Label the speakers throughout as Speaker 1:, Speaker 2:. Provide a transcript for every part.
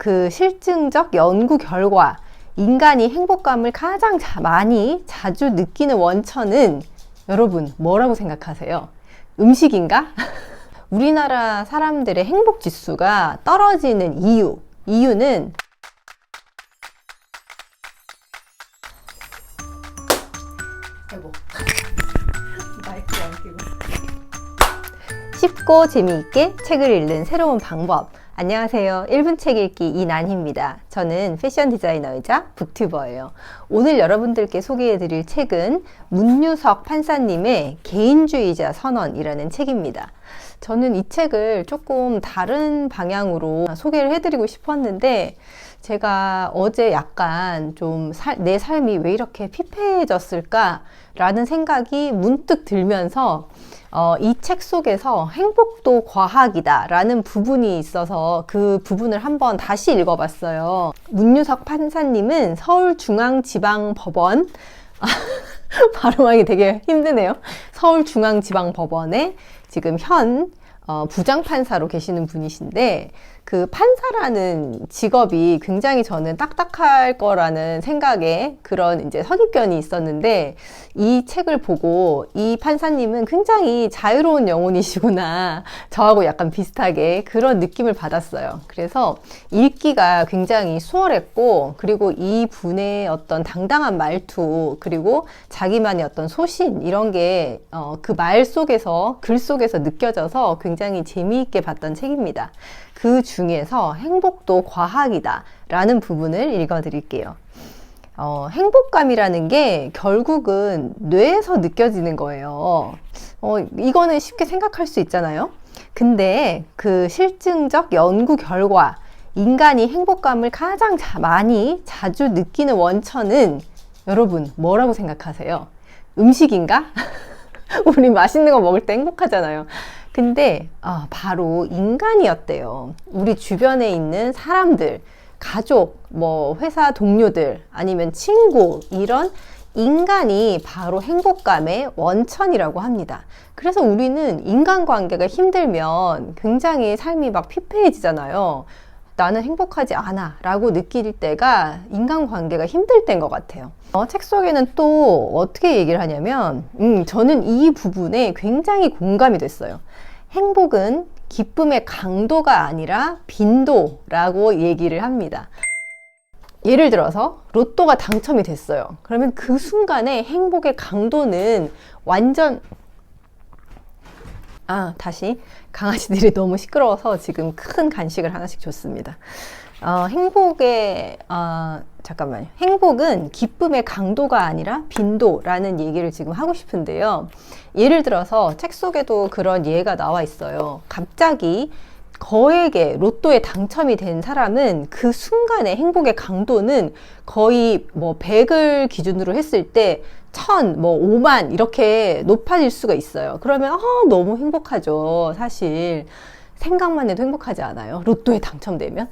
Speaker 1: 그 실증적 연구 결과 인간이 행복감을 가장 자주 느끼는 원천은 여러분 뭐라고 생각하세요? 음식인가? 우리나라 사람들의 행복 지수가 떨어지는 이유는 마이크 안 끼고 쉽고 재미있게 책을 읽는 새로운 방법. 안녕하세요. 1분 책 읽기 이난희입니다. 저는 패션 디자이너이자 북튜버예요. 오늘 여러분들께 소개해드릴 책은 문유석 판사님의 개인주의자 선언이라는 책입니다. 저는 이 책을 조금 다른 방향으로 소개를 해드리고 싶었는데 제가 어제 약간 좀 내 삶이 왜 이렇게 피폐해졌을까 라는 생각이 문득 들면서 이 책 속에서 행복도 과학이다 라는 부분이 있어서 그 부분을 한번 다시 읽어봤어요. 문유석 판사님은 서울중앙지방법원 발음하기 되게 힘드네요. 서울중앙지방법원에 지금 현 부장판사로 계시는 분이신데 그 판사라는 직업이 굉장히 저는 딱딱할 거라는 생각에 그런 이제 선입견이 있었는데 이 책을 보고 이 판사님은 굉장히 자유로운 영혼이시구나, 저하고 약간 비슷하게 그런 느낌을 받았어요. 그래서 읽기가 굉장히 수월했고, 그리고 이 분의 어떤 당당한 말투, 그리고 자기만의 어떤 소신, 이런 게 그 말 속에서, 글 속에서 느껴져서 굉장히 재미있게 봤던 책입니다. 그 중에서 행복도 과학이다 라는 부분을 읽어 드릴게요. 행복감이라는 게 결국은 뇌에서 느껴지는 거예요. 이거는 쉽게 생각할 수 있잖아요. 근데 그 실증적 연구 결과 인간이 행복감을 가장 자주 느끼는 원천은 여러분 뭐라고 생각하세요? 음식인가? 우리 맛있는 거 먹을 때 행복하잖아요. 근데 바로 인간이었대요. 우리 주변에 있는 사람들, 가족, 뭐 회사 동료들, 아니면 친구, 이런 인간이 바로 행복감의 원천이라고 합니다. 그래서 우리는 인간관계가 힘들면 굉장히 삶이 막 피폐해지잖아요. 나는 행복하지 않아 라고 느낄 때가 인간관계가 힘들 때인 것 같아요. 책 속에는 또 어떻게 얘기를 하냐면 저는 이 부분에 굉장히 공감이 됐어요. 행복은 기쁨의 강도가 아니라 빈도라고 얘기를 합니다. 예를 들어서 로또가 당첨이 됐어요. 그러면 그 순간에 행복의 강도는 완전 다시 강아지들이 너무 시끄러워서 지금 큰 간식을 하나씩 줬습니다. 잠깐만요. 행복은 기쁨의 강도가 아니라 빈도라는 얘기를 지금 하고 싶은데요. 예를 들어서 책 속에도 그런 예가 나와 있어요. 갑자기 거액의 로또에 당첨이 된 사람은 그 순간의 행복의 강도는 거의 뭐 100을 기준으로 했을 때 1000, 뭐 5만 이렇게 높아질 수가 있어요. 그러면 너무 행복하죠. 사실 생각만 해도 행복하지 않아요? 로또에 당첨되면?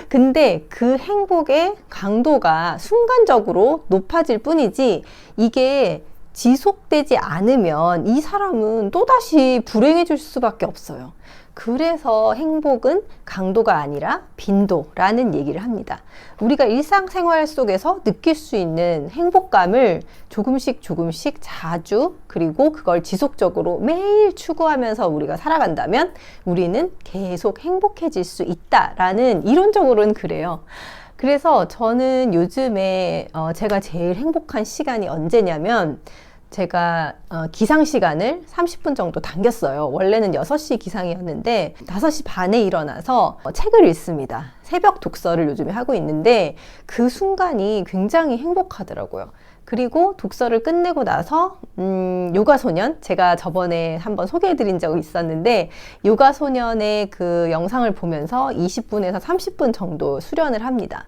Speaker 1: 근데 그 행복의 강도가 순간적으로 높아질 뿐이지 이게 지속되지 않으면 이 사람은 또다시 불행해질 수밖에 없어요. 그래서 행복은 강도가 아니라 빈도라는 얘기를 합니다. 우리가 일상생활 속에서 느낄 수 있는 행복감을 조금씩 자주, 그리고 그걸 지속적으로 매일 추구하면서 우리가 살아간다면 우리는 계속 행복해질 수 있다라는, 이론적으로는 그래요. 그래서 저는 요즘에 제가 제일 행복한 시간이 언제냐면 제가 기상 시간을 30분 정도 당겼어요. 원래는 6시 기상이었는데 5시 반에 일어나서 책을 읽습니다. 새벽 독서를 요즘에 하고 있는데 그 순간이 굉장히 행복하더라고요. 그리고 독서를 끝내고 나서 요가소년, 제가 저번에 한번 소개해드린 적이 있었는데 요가소년의 그 영상을 보면서 20분에서 30분 정도 수련을 합니다.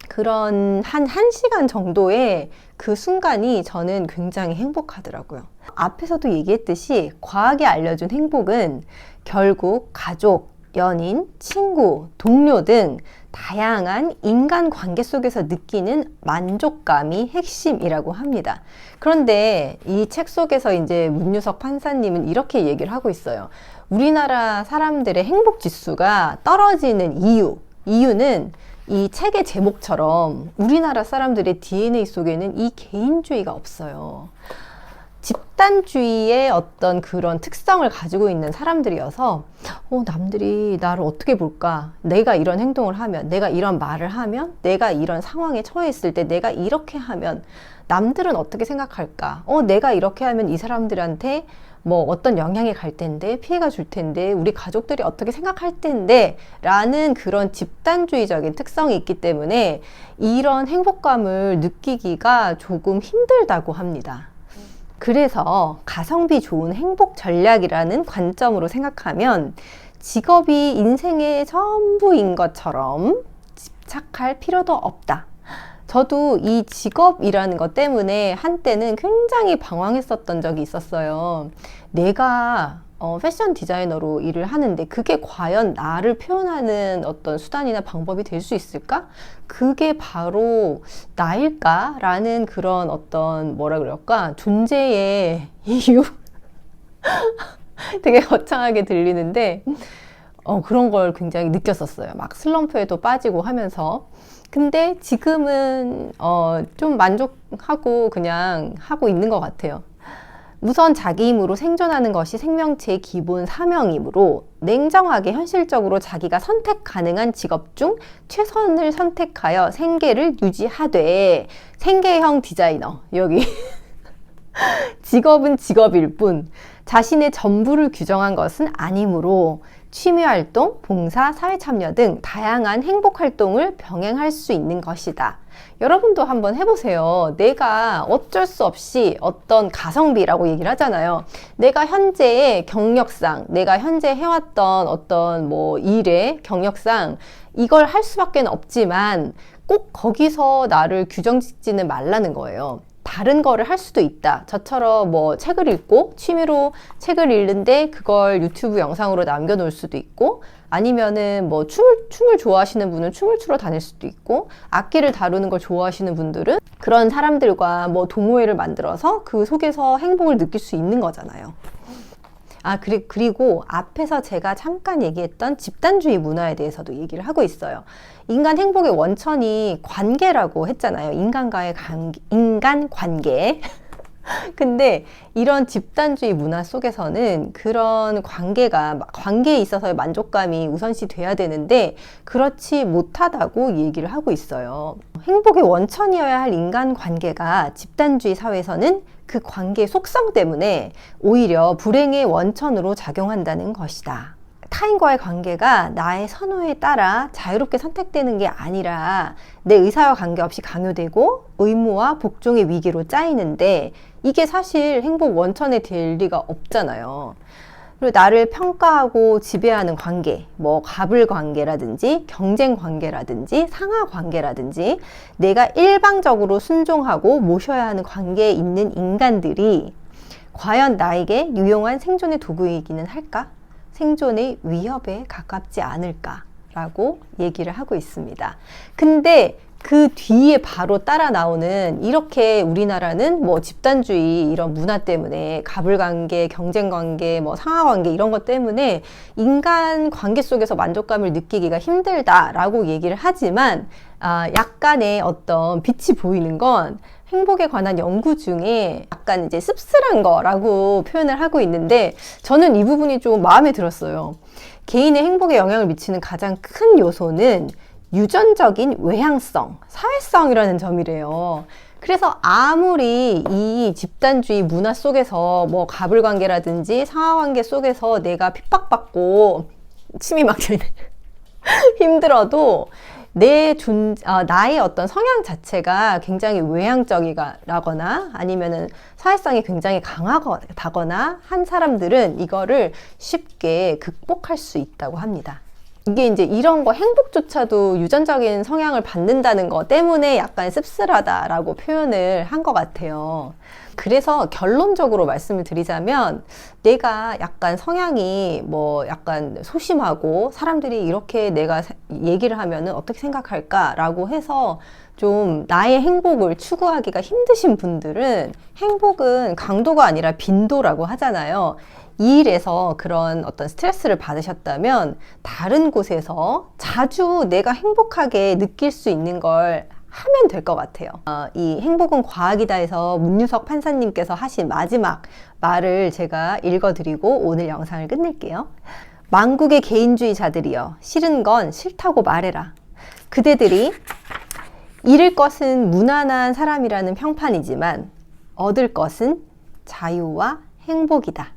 Speaker 1: 그런 한 1시간 정도의 그 순간이 저는 굉장히 행복하더라고요. 앞에서도 얘기했듯이 과학이 알려준 행복은 결국 가족, 연인, 친구, 동료 등 다양한 인간관계 속에서 느끼는 만족감이 핵심이라고 합니다. 그런데 이 책 속에서 이제 문유석 판사님은 이렇게 얘기를 하고 있어요. 우리나라 사람들의 행복 지수가 떨어지는 이유는 이 책의 제목처럼 우리나라 사람들의 DNA 속에는 이 개인주의가 없어요. 집단주의의 어떤 그런 특성을 가지고 있는 사람들이어서 남들이 나를 어떻게 볼까? 내가 이런 행동을 하면, 내가 이런 말을 하면, 내가 이런 상황에 처해 있을 때 내가 이렇게 하면 남들은 어떻게 생각할까? 내가 이렇게 하면 이 사람들한테 뭐 어떤 영향이 갈 텐데, 피해가 줄 텐데, 우리 가족들이 어떻게 생각할 텐데 라는 그런 집단주의적인 특성이 있기 때문에 이런 행복감을 느끼기가 조금 힘들다고 합니다. 그래서 가성비 좋은 행복 전략이라는 관점으로 생각하면 직업이 인생의 전부인 것처럼 집착할 필요도 없다. 저도 이 직업이라는 것 때문에 한때는 굉장히 방황했었던 적이 있었어요. 내가 패션 디자이너로 일을 하는데 그게 과연 나를 표현하는 어떤 수단이나 방법이 될 수 있을까? 그게 바로 나일까? 라는 그런 어떤 뭐라 그럴까? 존재의 이유? 되게 거창하게 들리는데 그런 걸 굉장히 느꼈었어요. 막 슬럼프에도 빠지고 하면서. 근데 지금은 좀 만족하고 그냥 하고 있는 것 같아요. 우선 자기 힘으로 생존하는 것이 생명체의 기본 사명이므로 냉정하게 현실적으로 자기가 선택 가능한 직업 중 최선을 선택하여 생계를 유지하되 생계형 디자이너 여기 직업은 직업일 뿐 자신의 전부를 규정한 것은 아니므로 취미활동, 봉사, 사회참여 등 다양한 행복활동을 병행할 수 있는 것이다. 여러분도 한번 해보세요. 내가 어쩔 수 없이 어떤 가성비라고 얘기를 하잖아요. 내가 현재의 경력상, 내가 현재 해왔던 어떤 뭐 일의 경력상 이걸 할 수밖에 없지만 꼭 거기서 나를 규정짓지는 말라는 거예요. 다른 거를 할 수도 있다. 저처럼 뭐 책을 읽고 취미로 책을 읽는데 그걸 유튜브 영상으로 남겨놓을 수도 있고 아니면은 뭐 춤을 좋아하시는 분은 춤을 추러 다닐 수도 있고 악기를 다루는 걸 좋아하시는 분들은 그런 사람들과 뭐 동호회를 만들어서 그 속에서 행복을 느낄 수 있는 거잖아요. 그리고 앞에서 제가 잠깐 얘기했던 집단주의 문화에 대해서도 얘기를 하고 있어요. 인간 행복의 원천이 관계라고 했잖아요. 인간 관계. 근데 이런 집단주의 문화 속에서는 그런 관계에 있어서의 만족감이 우선시 돼야 되는데 그렇지 못하다고 얘기를 하고 있어요. 행복의 원천이어야 할 인간 관계가 집단주의 사회에서는 그 관계의 속성 때문에 오히려 불행의 원천으로 작용한다는 것이다. 타인과의 관계가 나의 선호에 따라 자유롭게 선택되는 게 아니라 내 의사와 관계없이 강요되고 의무와 복종의 위기로 짜이는데 이게 사실 행복 원천에 될 리가 없잖아요. 그리고 나를 평가하고 지배하는 관계, 뭐 갑을 관계라든지 경쟁 관계라든지 상하 관계라든지 내가 일방적으로 순종하고 모셔야 하는 관계에 있는 인간들이 과연 나에게 유용한 생존의 도구이기는 할까? 생존의 위협에 가깝지 않을까라고 얘기를 하고 있습니다. 근데 그 뒤에 바로 따라 나오는 이렇게 우리나라는 뭐 집단주의 이런 문화 때문에 갑을관계, 경쟁관계, 뭐 상하관계 이런 것 때문에 인간 관계 속에서 만족감을 느끼기가 힘들다라고 얘기를 하지만 약간의 어떤 빛이 보이는 건 행복에 관한 연구 중에 약간 이제 씁쓸한 거라고 표현을 하고 있는데 저는 이 부분이 좀 마음에 들었어요. 개인의 행복에 영향을 미치는 가장 큰 요소는 유전적인 외향성, 사회성이라는 점이래요. 그래서 아무리 이 집단주의 문화 속에서 뭐 갑을관계라든지 상하관계 속에서 내가 핍박받고 침이 막 힘들어도 나의 어떤 성향 자체가 굉장히 외향적이라거나 아니면은 사회성이 굉장히 강하다거나 한 사람들은 이거를 쉽게 극복할 수 있다고 합니다. 이게 이제 이런 거 행복조차도 유전적인 성향을 받는다는 거 때문에 약간 씁쓸하다라고 표현을 한 것 같아요. 그래서 결론적으로 말씀을 드리자면 내가 약간 성향이 뭐 약간 소심하고 사람들이 이렇게 내가 얘기를 하면은 어떻게 생각할까라고 해서 좀 나의 행복을 추구하기가 힘드신 분들은 행복은 강도가 아니라 빈도라고 하잖아요. 이 일에서 그런 어떤 스트레스를 받으셨다면 다른 곳에서 자주 내가 행복하게 느낄 수 있는 걸 하면 될 것 같아요. 이 행복은 과학이다에서 문유석 판사님께서 하신 마지막 말을 제가 읽어드리고 오늘 영상을 끝낼게요. 만국의 개인주의자들이여, 싫은 건 싫다고 말해라. 그대들이 잃을 것은 무난한 사람이라는 평판이지만 얻을 것은 자유와 행복이다.